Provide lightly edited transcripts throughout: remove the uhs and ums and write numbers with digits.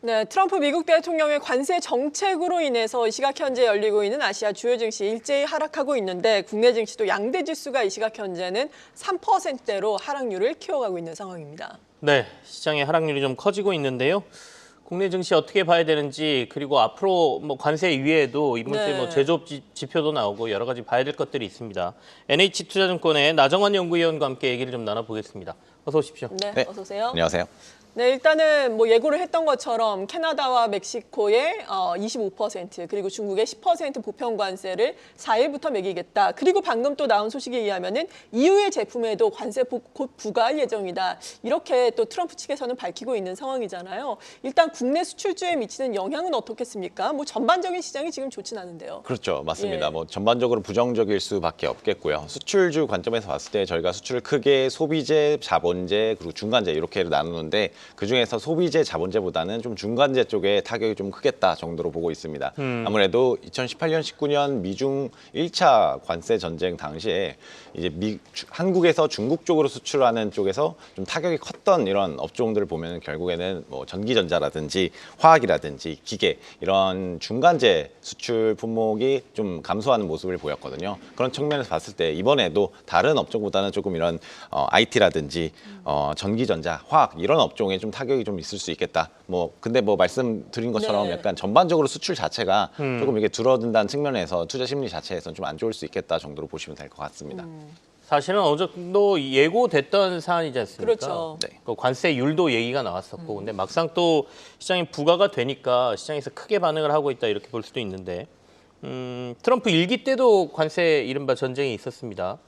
네, 트럼프 미국 대통령의 관세 정책으로 인해서 이 시각 현재 열리고 있는 아시아 주요 증시 일제히 하락하고 있는데 국내 증시도 양대 지수가 이 시각 현재는 3%대로 하락률을 키워가고 있는 상황입니다. 네, 시장의 하락률이 좀 커지고 있는데요. 국내 증시 어떻게 봐야 되는지 그리고 앞으로 관세 이외에도 이번 주에 제조업 지표도 나오고 여러 가지 봐야 될 것들이 있습니다. NH투자증권의 나정환 연구위원과 함께 얘기를 좀 나눠보겠습니다. 어서 오십시오. 네, 어서 오세요. 안녕하세요. 네, 일단은 예고를 했던 것처럼 캐나다와 멕시코의 25% 그리고 중국의 10% 보편 관세를 4일부터 매기겠다. 그리고 방금 또 나온 소식에 의하면은 EU의 제품에도 관세 곧 부과할 예정이다. 이렇게 또 트럼프 측에서는 밝히고 있는 상황이잖아요. 일단 국내 수출주에 미치는 영향은 어떻겠습니까? 전반적인 시장이 지금 좋진 않은데요. 그렇죠. 맞습니다. 예. 전반적으로 부정적일 수밖에 없겠고요. 수출주 관점에서 봤을 때 저희가 수출을 크게 소비재, 자본재, 그리고 중간재 이렇게 나누는데 그중에서 소비재, 자본재보다는 좀 중간재 쪽에 타격이 좀 크겠다 정도로 보고 있습니다. 아무래도 2018년, 19년 미중 1차 관세 전쟁 당시에 이제 한국에서 중국 쪽으로 수출하는 쪽에서 좀 타격이 컸던 이런 업종들을 보면 결국에는 전기전자라든지 화학이라든지 기계 이런 중간재 수출 품목이 좀 감소하는 모습을 보였거든요. 그런 측면에서 봤을 때 이번에도 다른 업종보다는 조금 이런 IT라든지 전기전자, 화학 이런 업종에 좀 타격이 좀 있을 수 있겠다. 근데 말씀드린 것처럼 약간 전반적으로 수출 자체가 조금 이게 줄어든다는 측면에서 투자 심리 자체에서는 좀 안 좋을 수 있겠다 정도로 보시면 될 것 같습니다. 사실은 어느 정도 예고됐던 사안이지 않습니까? 그렇죠. 네. 그 관세율도 얘기가 나왔었고 근데 막상 또 시장이 부과가 되니까 시장에서 크게 반응을 하고 있다 이렇게 볼 수도 있는데 트럼프 일기 때도 관세 이른바 전쟁이 있었습니다.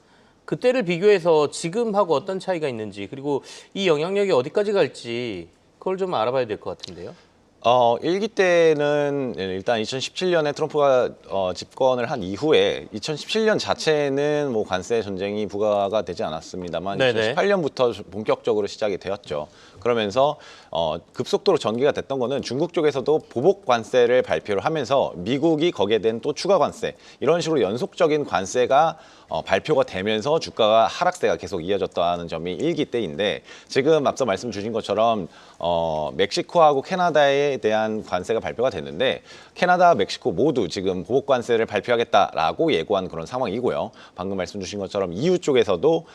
그때를 비교해서 지금하고 어떤 차이가 있는지 그리고 이 영향력이 어디까지 갈지 그걸 좀 알아봐야 될 것 같은데요. 일기 때는 일단 2017년에 트럼프가 집권을 한 이후에 2017년 자체는 관세 전쟁이 부과가 되지 않았습니다만 네네. 2018년부터 본격적으로 시작이 되었죠. 그러면서 급속도로 전개가 됐던 거는 중국 쪽에서도 보복 관세를 발표를 하면서 미국이 거기에 대한 또 추가 관세 이런 식으로 연속적인 관세가 발표가 되면서 주가가 하락세가 계속 이어졌다는 점이 일기 때인데 지금 앞서 말씀 주신 것처럼 멕시코하고 캐나다에 대한 관세가 발표가 됐는데 캐나다, 멕시코 모두 지금 보복 관세를 발표하겠다라고 예고한 그런 상황이고요. 방금 말씀 주신 것처럼 EU 쪽에서도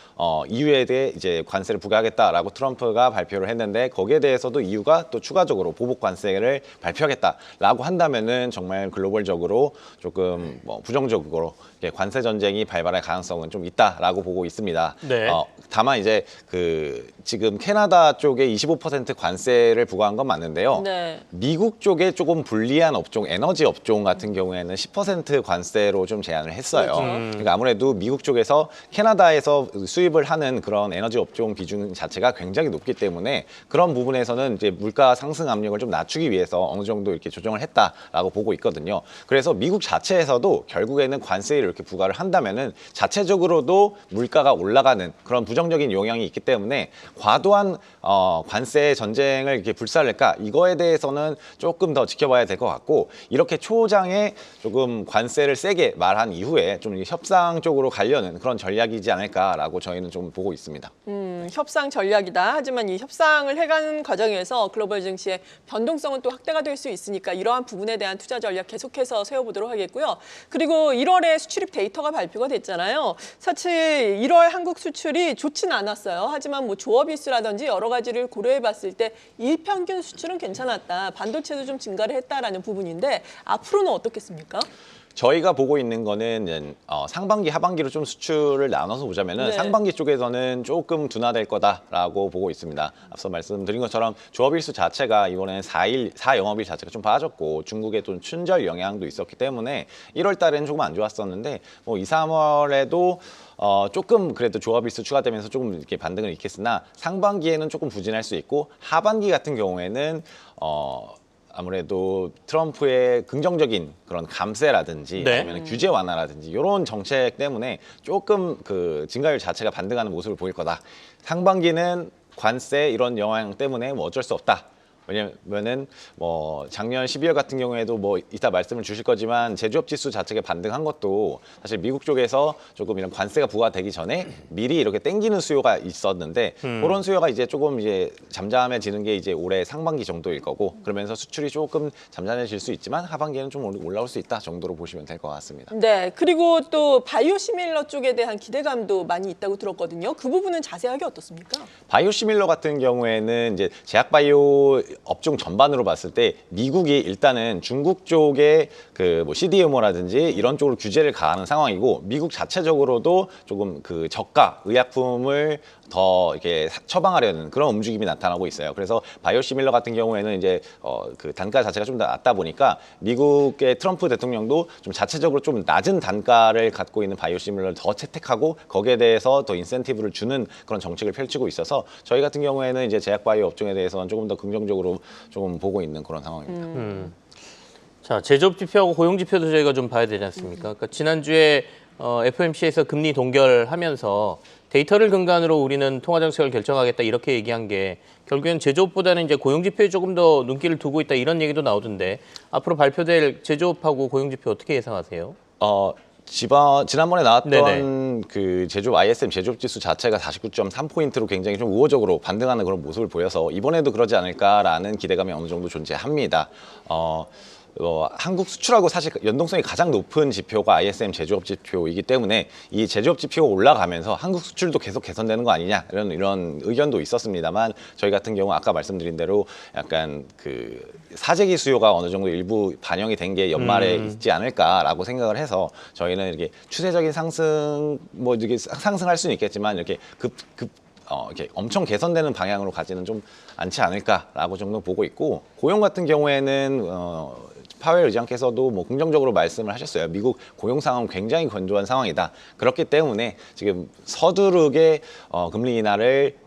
EU에 대해 이제 관세를 부과하겠다라고 트럼프가 발표를 했는데 거기에 대해서도 EU가 또 추가적으로 보복 관세를 발표하겠다라고 한다면은 정말 글로벌적으로 조금 부정적으로 관세 전쟁이 발발할 가능성은 좀 있다라고 보고 있습니다. 네. 다만 이제 지금 캐나다 쪽에 25% 관세를 부과한 건 맞는데요. 네. 미국 쪽에 조금 불리한 업종, 에너지 업종 같은 경우에는 10% 관세로 좀 제한을 했어요. 그러니까 아무래도 미국 쪽에서 캐나다에서 수입을 하는 그런 에너지 업종 비중 자체가 굉장히 높기 때문에 그런 부분에서는 이제 물가 상승 압력을 좀 낮추기 위해서 어느 정도 이렇게 조정을 했다라고 보고 있거든요. 그래서 미국 자체에서도 결국에는 관세를 이렇게 부과를 한다면은 자체적으로도 물가가 올라가는 그런 부정적인 영향이 있기 때문에 과도한 관세 전쟁을 이렇게 불살릴까 이거에 대해서는 조금 더 지켜봐야 될 것 같고 이렇게 초장에 조금 관세를 세게 말한 이후에 좀 협상 쪽으로 가려는 그런 전략이지 않을까라고 저희는 좀 보고 있습니다. 협상 전략이다. 하지만 이 협상을 해가는 과정에서 글로벌 증시의 변동성은 또 확대가 될 수 있으니까 이러한 부분에 대한 투자 전략 계속해서 세워보도록 하겠고요. 그리고 1월에 수출입 데이터가 발표가 됐잖아요. 사실 1월 한국 수출이 좋진 않았어요. 하지만 조업일수라든지 여러 가지를 고려해봤을 때 일평균 수출은 괜찮았다. 반도체도 좀 증가를 했다라는 부분인데 앞으로는 어떻겠습니까? 저희가 보고 있는 거는 상반기, 하반기로 좀 수출을 나눠서 보자면은 상반기 쪽에서는 조금 둔화될 거다라고 보고 있습니다. 앞서 말씀드린 것처럼 조업일수 자체가 이번에는 4영업일 자체가 좀 빠졌고 중국의 또 춘절 영향도 있었기 때문에 1월 달에는 조금 안 좋았었는데 2, 3월에도 조금 그래도 조합일수 추가되면서 조금 이렇게 반등을 일으켰으나 상반기에는 조금 부진할 수 있고 하반기 같은 경우에는 아무래도 트럼프의 긍정적인 그런 감세라든지 아니면 규제 완화라든지 이런 정책 때문에 조금 증가율 자체가 반등하는 모습을 보일 거다. 상반기는 관세 이런 영향 때문에 어쩔 수 없다. 왜냐면은 뭐 작년 12월 같은 경우에도 뭐 이따 말씀을 주실 거지만 제조업 지수 자체가 반등한 것도 사실 미국 쪽에서 조금 이런 관세가 부과되기 전에 미리 이렇게 땡기는 수요가 있었는데 그런 수요가 이제 조금 이제 잠잠해지는 게 이제 올해 상반기 정도일 거고 그러면서 수출이 조금 잠잠해질 수 있지만 하반기에는 좀 올라올 수 있다 정도로 보시면 될 것 같습니다. 네, 그리고 또 바이오시밀러 쪽에 대한 기대감도 많이 있다고 들었거든요. 그 부분은 자세하게 어떻습니까? 바이오시밀러 같은 경우에는 이제 제약바이오 업종 전반으로 봤을 때 미국이 일단은 중국 쪽에 그 뭐 CDMO라든지 이런 쪽으로 규제를 가하는 상황이고 미국 자체적으로도 조금 그 저가 의약품을 더 이렇게 처방하려는 그런 움직임이 나타나고 있어요. 그래서 바이오시밀러 같은 경우에는 이제 그 단가 자체가 좀 더 낮다 보니까 미국의 트럼프 대통령도 좀 자체적으로 좀 낮은 단가를 갖고 있는 바이오시밀러를 더 채택하고 거기에 대해서 더 인센티브를 주는 그런 정책을 펼치고 있어서 저희 같은 경우에는 이제 제약바이오 업종에 대해서는 조금 더 긍정적으로 조금 보고 있는 그런 상황입니다. 자, 제조업 지표하고 고용 지표도 저희가 좀 봐야 되지 않습니까? 그러니까 지난주에 FOMC에서 금리 동결하면서 데이터를 근간으로 우리는 통화 정책을 결정하겠다 이렇게 얘기한 게 결국엔 제조업보다는 이제 고용 지표에 조금 더 눈길을 두고 있다 이런 얘기도 나오던데 앞으로 발표될 제조업하고 고용 지표 어떻게 예상하세요? 지난번에 나왔던 네네. 그 제조업 ISM 제조업 지수 자체가 49.3포인트로 굉장히 좀 우호적으로 반등하는 그런 모습을 보여서 이번에도 그러지 않을까라는 기대감이 어느 정도 존재합니다. 한국 수출하고 사실 연동성이 가장 높은 지표가 ISM 제조업 지표이기 때문에 이 제조업 지표가 올라가면서 한국 수출도 계속 개선되는 거 아니냐 이런 의견도 있었습니다만 저희 같은 경우 아까 말씀드린 대로 약간 그 사재기 수요가 어느 정도 일부 반영이 된 게 연말에 있지 않을까라고 생각을 해서 저희는 이렇게 추세적인 상승 뭐 이렇게 상승할 수는 있겠지만 이렇게 이렇게 엄청 개선되는 방향으로 가지는 좀 않지 않을까라고 정도 보고 있고 고용 같은 경우에는 파웰 의장께서도 뭐 긍정적으로 말씀을 하셨어요. 미국 고용 상황은 굉장히 건조한 상황이다. 그렇기 때문에 지금 서두르게 금리 인하를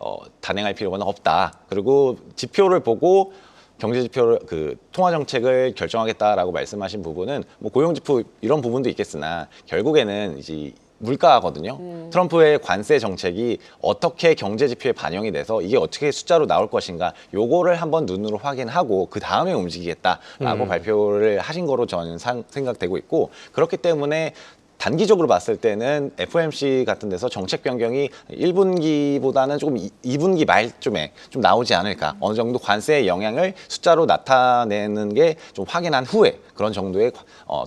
단행할 필요는 없다. 그리고 지표를 보고 경제 지표를 그 통화 정책을 결정하겠다라고 말씀하신 부분은 뭐 고용 지표 이런 부분도 있겠으나 결국에는 이제 물가거든요. 트럼프의 관세 정책이 어떻게 경제 지표에 반영이 돼서 이게 어떻게 숫자로 나올 것인가 요거를 한번 눈으로 확인하고 그 다음에 움직이겠다라고 발표를 하신 거로 저는 생각되고 있고 그렇기 때문에 단기적으로 봤을 때는 FOMC 같은 데서 정책 변경이 1분기보다는 조금 2분기 말쯤에 좀 나오지 않을까. 어느 정도 관세의 영향을 숫자로 나타내는 게 좀 확인한 후에 그런 정도의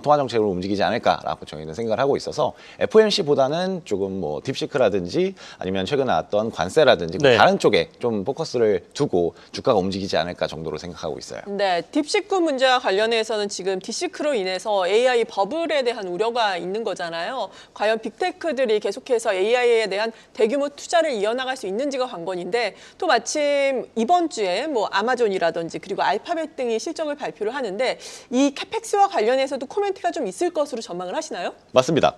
통화 정책으로 움직이지 않을까라고 저희는 생각을 하고 있어서 FOMC보다는 조금 뭐 딥시크라든지 아니면 최근에 나왔던 관세라든지 네. 다른 쪽에 좀 포커스를 두고 주가가 움직이지 않을까 정도로 생각하고 있어요. 네, 딥시크 문제와 관련해서는 지금 딥시크로 인해서 AI 버블에 대한 우려가 있는 거잖아요. 과연 빅테크들이 계속해서 AI에 대한 대규모 투자를 이어나갈 수 있는지가 관건인데 또 마침 이번 주에 뭐 아마존이라든지 그리고 알파벳 등이 실적을 발표를 하는데 이 캐펙스와 관련해서도 코멘트가 좀 있을 것으로 전망을 하시나요? 맞습니다.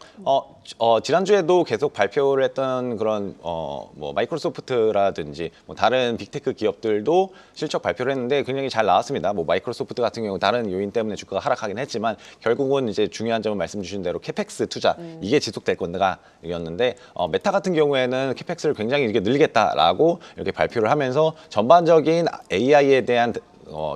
지난주에도 계속 발표를 했던 그런 뭐 마이크로소프트라든지 뭐 다른 빅테크 기업들도 실적 발표를 했는데 굉장히 잘 나왔습니다. 뭐 마이크로소프트 같은 경우 다른 요인 때문에 주가가 하락하긴 했지만 결국은 이제 중요한 점은 말씀 주신 대로 캐펙스 투자 이게 지속될 건가였는데 메타 같은 경우에는 캐펙스를 굉장히 이렇게 늘리겠다라고 이렇게 발표를 하면서 전반적인 AI에 대한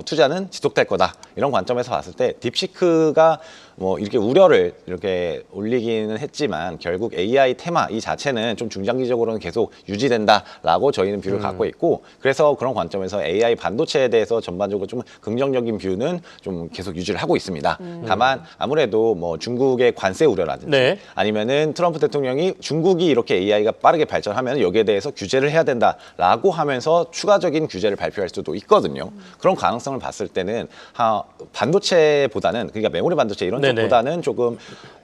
투자는 지속될 거다 이런 관점에서 봤을 때 딥시크가 뭐 이렇게 우려를 이렇게 올리기는 했지만 결국 AI 테마 이 자체는 좀 중장기적으로는 계속 유지된다라고 저희는 뷰를 갖고 있고 그래서 그런 관점에서 AI 반도체에 대해서 전반적으로 좀 긍정적인 뷰는 좀 계속 유지를 하고 있습니다. 다만 아무래도 뭐 중국의 관세 우려라든지 네. 아니면은 트럼프 대통령이 중국이 이렇게 AI가 빠르게 발전하면 여기에 대해서 규제를 해야 된다라고 하면서 추가적인 규제를 발표할 수도 있거든요. 그런 가능성을 봤을 때는 반도체보다는 그러니까 메모리 반도체 이런 네네. 쪽보다는 조금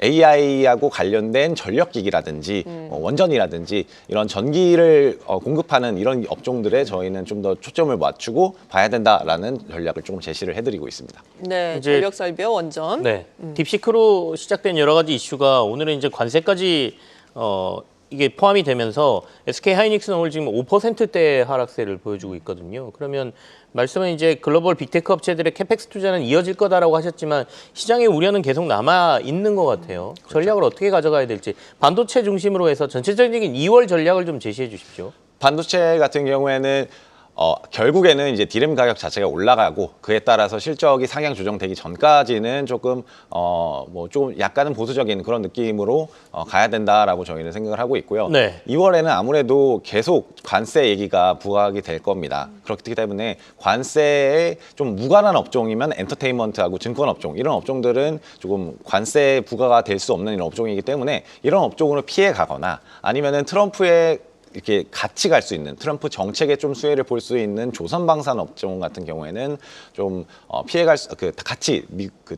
AI하고 관련된 전력기기라든지 원전이라든지 이런 전기를 공급하는 이런 업종들에 저희는 좀 더 초점을 맞추고 봐야 된다라는 전략을 조금 제시를 해드리고 있습니다. 네, 이제- 전력 설비와 원전. 네. 딥시크로 시작된 여러 가지 이슈가 오늘은 이제 관세까지 이게 포함이 되면서 SK 하이닉스는 오늘 지금 5%대 하락세를 보여주고 있거든요. 그러면 말씀은 이제 글로벌 빅테크 업체들의 캐펙스 투자는 이어질 거다라고 하셨지만 시장의 우려는 계속 남아 있는 것 같아요. 전략을 어떻게 가져가야 될지 반도체 중심으로 해서 전체적인 2월 전략을 좀 제시해 주십시오. 반도체 같은 경우에는 결국에는 이제 디램 가격 자체가 올라가고 그에 따라서 실적이 상향 조정되기 전까지는 조금 뭐 좀 약간은 보수적인 그런 느낌으로 가야 된다라고 저희는 생각을 하고 있고요. 네. 2월에는 아무래도 계속 관세 얘기가 부각이 될 겁니다. 그렇기 때문에 관세에 좀 무관한 업종이면 엔터테인먼트하고 증권 업종 이런 업종들은 조금 관세 부과가 될 수 없는 이런 업종이기 때문에 이런 업종으로 피해 가거나 아니면은 트럼프의 이렇게 같이 갈 수 있는 트럼프 정책에 좀 수혜를 볼 수 있는 조선방산 업종 같은 경우에는 좀 피해갈 같이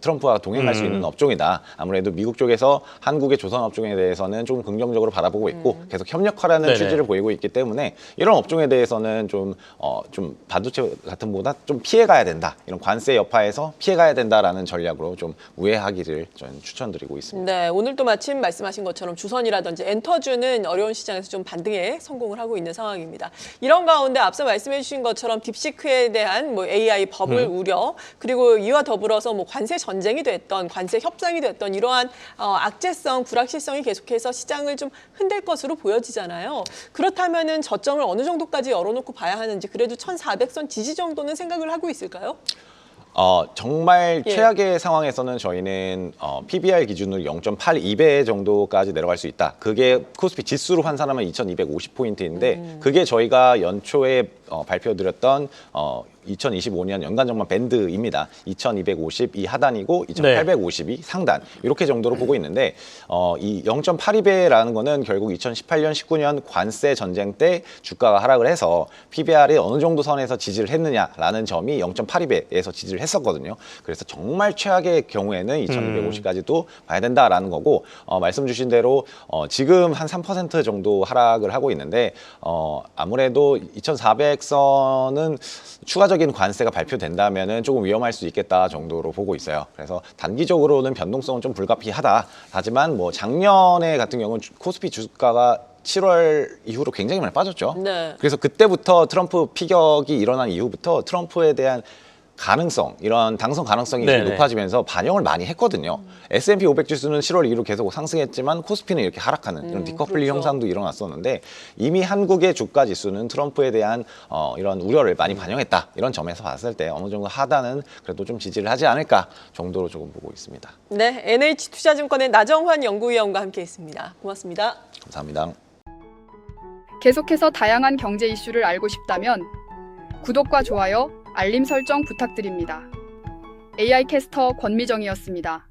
트럼프와 동행할 수 있는 업종이다. 아무래도 미국 쪽에서 한국의 조선 업종에 대해서는 좀 긍정적으로 바라보고 있고 계속 협력하라는 네네. 취지를 보이고 있기 때문에 이런 업종에 대해서는 좀 반도체 같은 보다 좀 피해가야 된다. 이런 관세 여파에서 피해가야 된다라는 전략으로 좀 우회하기를 저는 추천드리고 있습니다. 네, 오늘도 마침 말씀하신 것처럼 주선이라든지 엔터주는 어려운 시장에서 좀 반등에 성공을 하고 있는 상황입니다. 이런 가운데 앞서 말씀해 주신 것처럼 딥시크에 대한 뭐 AI 버블 우려, 그리고 이와 더불어서 뭐 관세 전쟁이 됐던, 관세 협상이 됐던 이러한 악재성, 불확실성이 계속해서 시장을 좀 흔들 것으로 보여지잖아요. 그렇다면은 저점을 어느 정도까지 열어놓고 봐야 하는지, 그래도 1,400선 지지 정도는 생각을 하고 있을까요? 정말 예. 최악의 상황에서는 저희는 PBR 기준으로 0.82배 정도까지 내려갈 수 있다. 그게 코스피 지수로 환산하면 2,250포인트인데 그게 저희가 연초에 발표드렸던 2025년 연간 전망 밴드입니다. 2,250이 하단이고 2,850이 상단 이렇게 정도로 보고 있는데 이 0.82배라는 거는 결국 2018년, 19년 관세 전쟁 때 주가가 하락을 해서 PBR이 어느 정도 선에서 지지를 했느냐라는 점이 0.82배에서 지지를 했었거든요. 그래서 정말 최악의 경우에는 2,250까지도 봐야 된다라는 거고 말씀 주신 대로 지금 한 3% 정도 하락을 하고 있는데 아무래도 2,400선은 추가적인 관세가 발표된다면은 조금 위험할 수 있겠다 정도로 보고 있어요. 그래서 단기적으로는 변동성은 좀 불가피하다. 하지만 뭐 작년에 같은 경우는 코스피 주가가 7월 이후로 굉장히 많이 빠졌죠. 네. 그래서 그때부터 트럼프 피격이 일어난 이후부터 트럼프에 대한 가능성, 이런 당선 가능성이 좀 네네. 높아지면서 반영을 많이 했거든요. S&P 500 지수는 7월 이후로 계속 상승했지만 코스피는 이렇게 하락하는 이런 디커플링 그렇죠. 현상도 일어났었는데 이미 한국의 주가 지수는 트럼프에 대한 이런 우려를 많이 반영했다. 이런 점에서 봤을 때 어느 정도 하단은 그래도 좀 지지를 하지 않을까 정도로 조금 보고 있습니다. 네, NH투자증권의 나정환 연구위원과 함께했습니다. 고맙습니다. 감사합니다. 계속해서 다양한 경제 이슈를 알고 싶다면 구독과 좋아요, 알림 설정 부탁드립니다. AI 캐스터 권미정이었습니다.